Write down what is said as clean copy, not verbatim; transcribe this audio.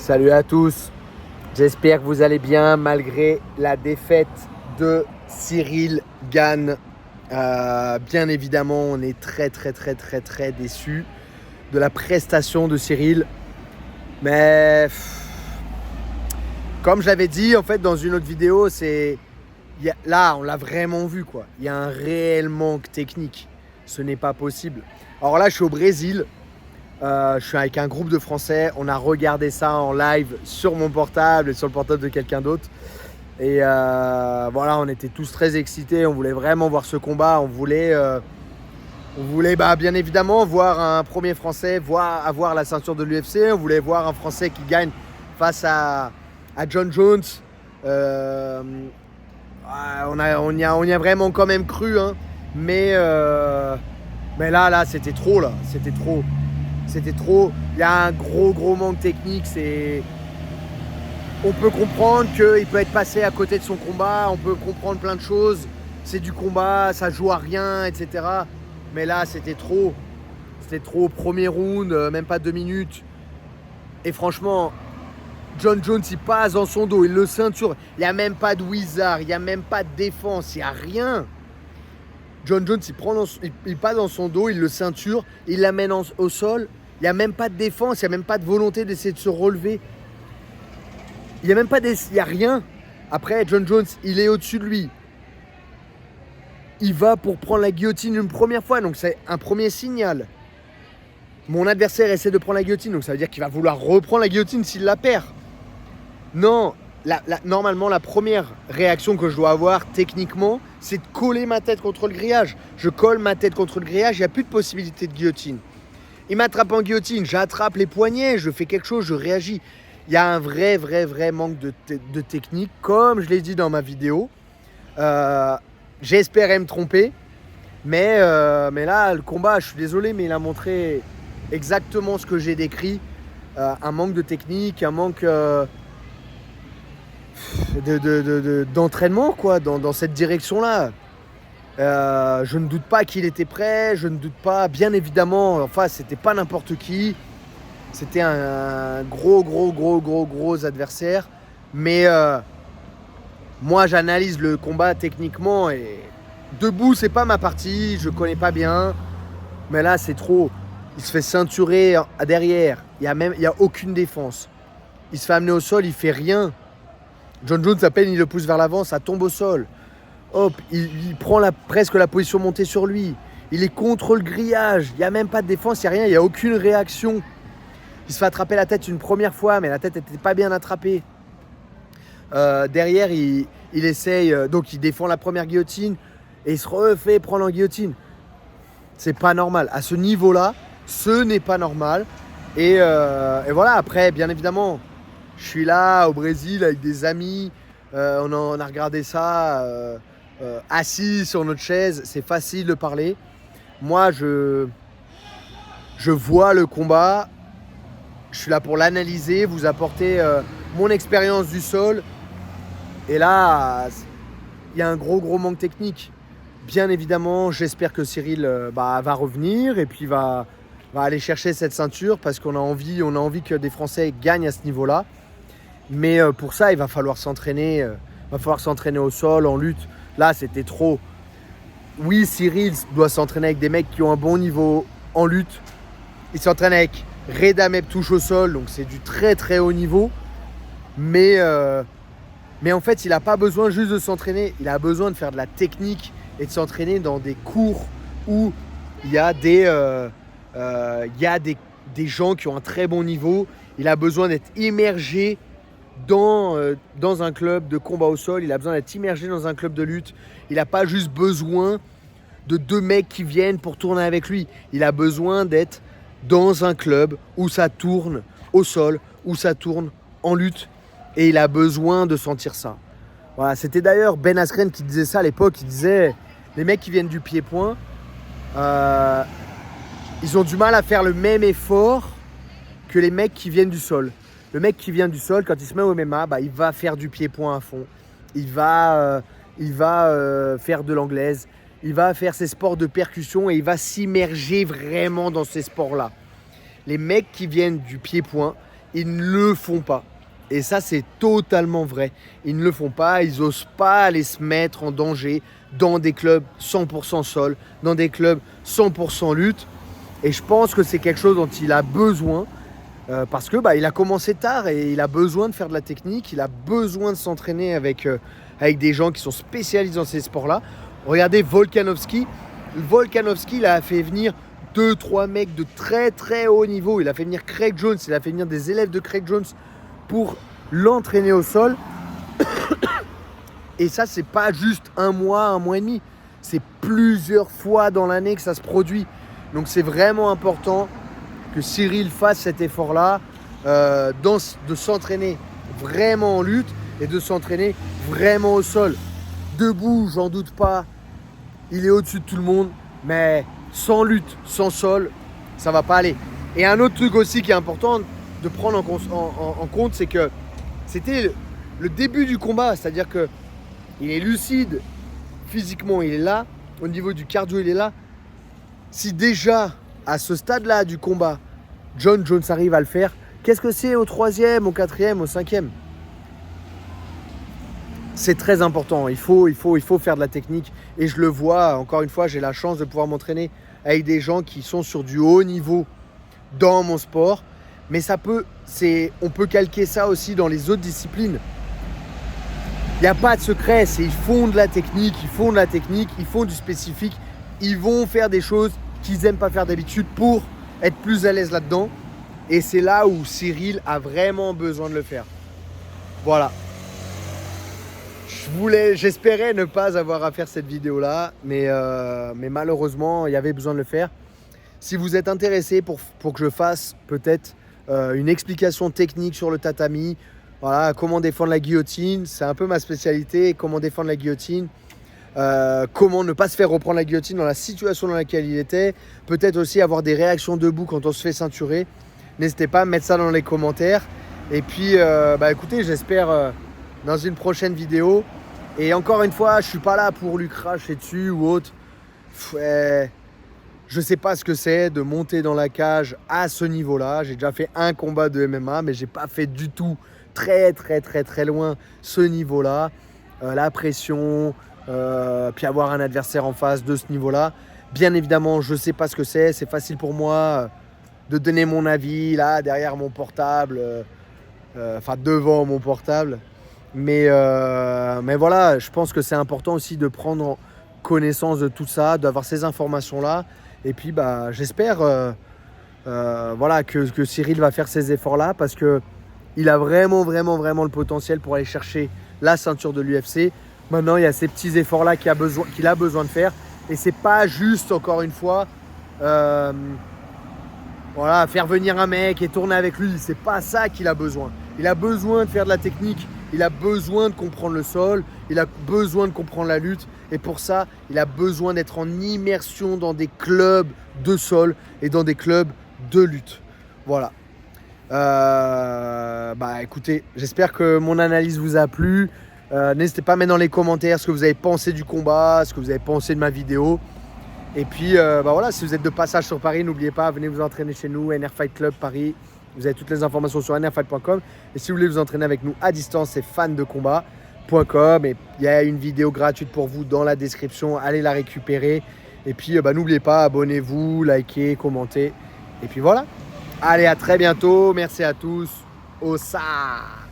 Salut à tous, j'espère que vous allez bien malgré la défaite de Cyril Gane. Bien évidemment, on est très déçus de la prestation de Cyril. Mais comme je l'avais dit en fait dans une autre vidéo, là on l'a vraiment vu quoi. Il y a un réel manque technique. Ce n'est pas possible. Alors là, je suis au Brésil. Je suis avec un groupe de Français. On a regardé ça en live sur mon portable et sur le portable de quelqu'un d'autre. Et voilà, on était tous très excités. On voulait vraiment voir ce combat. On voulait bien évidemment voir un premier Français avoir la ceinture de l'UFC. On voulait voir un Français qui gagne face à Jon Jones. On y a vraiment quand même cru. Hein. Mais là, c'était trop. C'était trop. Il y a un gros manque technique. On peut comprendre qu'il peut être passé à côté de son combat. On peut comprendre plein de choses. C'est du combat, ça joue à rien, etc. Mais là, c'était trop. C'était trop. Premier round, même pas 2 minutes. Et franchement, Jon Jones, il passe dans son dos. Il le ceinture. Il n'y a même pas de wizard. Il n'y a même pas de défense. Il n'y a rien. Jon Jones, il passe dans son dos, il le ceinture, il l'amène au sol. Il n'y a même pas de défense, il n'y a même pas de volonté d'essayer de se relever. Il n'y a rien. Après, Jon Jones, il est au-dessus de lui. Il va pour prendre la guillotine une première fois, donc c'est un premier signal. Mon adversaire essaie de prendre la guillotine, donc ça veut dire qu'il va vouloir reprendre la guillotine s'il la perd. Non, normalement, la première réaction que je dois avoir techniquement, c'est de coller ma tête contre le grillage. Je colle ma tête contre le grillage, il n'y a plus de possibilité de guillotine. Il m'attrape en guillotine, j'attrape les poignets, je fais quelque chose, je réagis. Il y a un vrai manque de technique, comme je l'ai dit dans ma vidéo. J'espérais me tromper, mais là, le combat, je suis désolé, mais il a montré exactement ce que j'ai décrit. Un manque de technique, un manque d'entraînement quoi, dans cette direction-là. Je ne doute pas qu'il était prêt, je ne doute pas, bien évidemment, enfin c'était pas n'importe qui, c'était un gros adversaire, mais moi j'analyse le combat techniquement et debout c'est pas ma partie, je connais pas bien, mais là c'est trop, il se fait ceinturer derrière, il y a aucune défense, il se fait amener au sol, il fait rien. Jon Jones à peine il le pousse vers l'avant, ça tombe au sol. Hop, il prend presque la position montée sur lui. Il est contre le grillage. Il n'y a même pas de défense, il n'y a rien, il n'y a aucune réaction. Il se fait attraper la tête une première fois, mais la tête n'était pas bien attrapée. Derrière, il essaye, donc il défend la première guillotine et il se refait prendre en guillotine. C'est pas normal. À ce niveau-là, ce n'est pas normal. Et voilà, après, bien évidemment, je suis là au Brésil avec des amis. On a regardé ça. Assis sur notre chaise, c'est facile de parler. Moi, je vois le combat, je suis là pour l'analyser, vous apporter mon expérience du sol. Et là, il y a un gros manque technique. Bien évidemment, j'espère que Cyril va revenir et puis va aller chercher cette ceinture parce qu'on a envie que des Français gagnent à ce niveau-là. Mais pour ça, il va falloir s'entraîner. Au sol, en lutte. Là, c'était trop. Oui, Cyril doit s'entraîner avec des mecs qui ont un bon niveau en lutte. Il s'entraîne avec Reda Meptouche au sol, donc c'est du très haut niveau. Mais en fait, il n'a pas besoin juste de s'entraîner. Il a besoin de faire de la technique et de s'entraîner dans des cours où il y a des gens qui ont un très bon niveau. Il a besoin d'être immergé dans un club de combat au sol, il a besoin d'être immergé dans un club de lutte. Il n'a pas juste besoin de 2 mecs qui viennent pour tourner avec lui. Il a besoin d'être dans un club où ça tourne au sol, où ça tourne en lutte. Et il a besoin de sentir ça. Voilà, c'était d'ailleurs Ben Askren qui disait ça à l'époque. Il disait, les mecs qui viennent du pied-point, ils ont du mal à faire le même effort que les mecs qui viennent du sol. Le mec qui vient du sol, quand il se met au MMA, il va faire du pied-point à fond. Il va faire de l'anglaise. Il va faire ses sports de percussion et il va s'immerger vraiment dans ces sports-là. Les mecs qui viennent du pied-point, ils ne le font pas. Et ça, c'est totalement vrai. Ils ne le font pas, ils n'osent pas aller se mettre en danger dans des clubs 100% sol, dans des clubs 100% lutte. Et je pense que c'est quelque chose dont il a besoin parce que il a commencé tard et il a besoin de faire de la technique, il a besoin de s'entraîner avec des gens qui sont spécialisés dans ces sports-là. Regardez Volkanovski. Volkanovski, il a fait venir 2-3 mecs de très très haut niveau. Il a fait venir Craig Jones, il a fait venir des élèves de Craig Jones pour l'entraîner au sol. Et ça, c'est pas juste un mois et demi. C'est plusieurs fois dans l'année que ça se produit. Donc c'est vraiment important que Cyril fasse cet effort-là, de s'entraîner vraiment en lutte et de s'entraîner vraiment au sol. Debout, j'en doute pas, il est au-dessus de tout le monde, mais sans lutte, sans sol, ça va pas aller. Et un autre truc aussi qui est important de prendre en compte, c'est que c'était le début du combat, c'est-à-dire que il est lucide, physiquement il est là, au niveau du cardio il est là. Si déjà à ce stade-là du combat, Jon Jones arrive à le faire, qu'est-ce que c'est au 3e, au 4e, au 5e ? C'est très important, il faut faire de la technique. Et je le vois, encore une fois, j'ai la chance de pouvoir m'entraîner avec des gens qui sont sur du haut niveau dans mon sport. Mais on peut calquer ça aussi dans les autres disciplines. Il n'y a pas de secret, ils font de la technique, ils font du spécifique. Ils vont faire des choses qu'ils n'aiment pas faire d'habitude pour être plus à l'aise là-dedans. Et c'est là où Cyril a vraiment besoin de le faire. Voilà. J'espérais ne pas avoir à faire cette vidéo-là, mais malheureusement, il y avait besoin de le faire. Si vous êtes intéressé pour que je fasse peut-être une explication technique sur le tatami, voilà, comment défendre la guillotine, c'est un peu ma spécialité, comment défendre la guillotine, comment ne pas se faire reprendre la guillotine dans la situation dans laquelle il était, peut-être aussi avoir des réactions debout quand on se fait ceinturer. N'hésitez pas à mettre ça dans les commentaires. Et puis, écoutez, j'espère dans une prochaine vidéo. Et encore une fois, je suis pas là pour lui cracher dessus ou autre. Je sais pas ce que c'est de monter dans la cage à ce niveau-là. J'ai déjà fait un combat de MMA, mais j'ai pas fait du tout très très très très loin ce niveau-là. La pression, puis avoir un adversaire en face de ce niveau-là. Bien évidemment, je sais pas ce que c'est. C'est facile pour moi de donner mon avis là derrière mon portable, devant mon portable. Mais voilà, je pense que c'est important aussi de prendre connaissance de tout ça, d'avoir ces informations-là. Et puis j'espère que Cyril va faire ces efforts-là parce qu'il a vraiment le potentiel pour aller chercher la ceinture de l'UFC. Maintenant, il y a ces petits efforts-là qu'il a besoin de faire. Et c'est pas juste, encore une fois, faire venir un mec et tourner avec lui. C'est pas ça qu'il a besoin. Il a besoin de faire de la technique. Il a besoin de comprendre le sol, il a besoin de comprendre la lutte et pour ça, il a besoin d'être en immersion dans des clubs de sol et dans des clubs de lutte. Voilà. Écoutez, j'espère que mon analyse vous a plu. N'hésitez pas à mettre dans les commentaires ce que vous avez pensé du combat, ce que vous avez pensé de ma vidéo. Et puis, si vous êtes de passage sur Paris, n'oubliez pas, venez vous entraîner chez nous, NR Fight Club Paris. Vous avez toutes les informations sur nrfight.com. Et si vous voulez vous entraîner avec nous à distance, c'est fandecombat.com. Et il y a une vidéo gratuite pour vous dans la description. Allez la récupérer. Et puis, n'oubliez pas, abonnez-vous, likez, commentez. Et puis voilà. Allez, à très bientôt. Merci à tous. Au ça.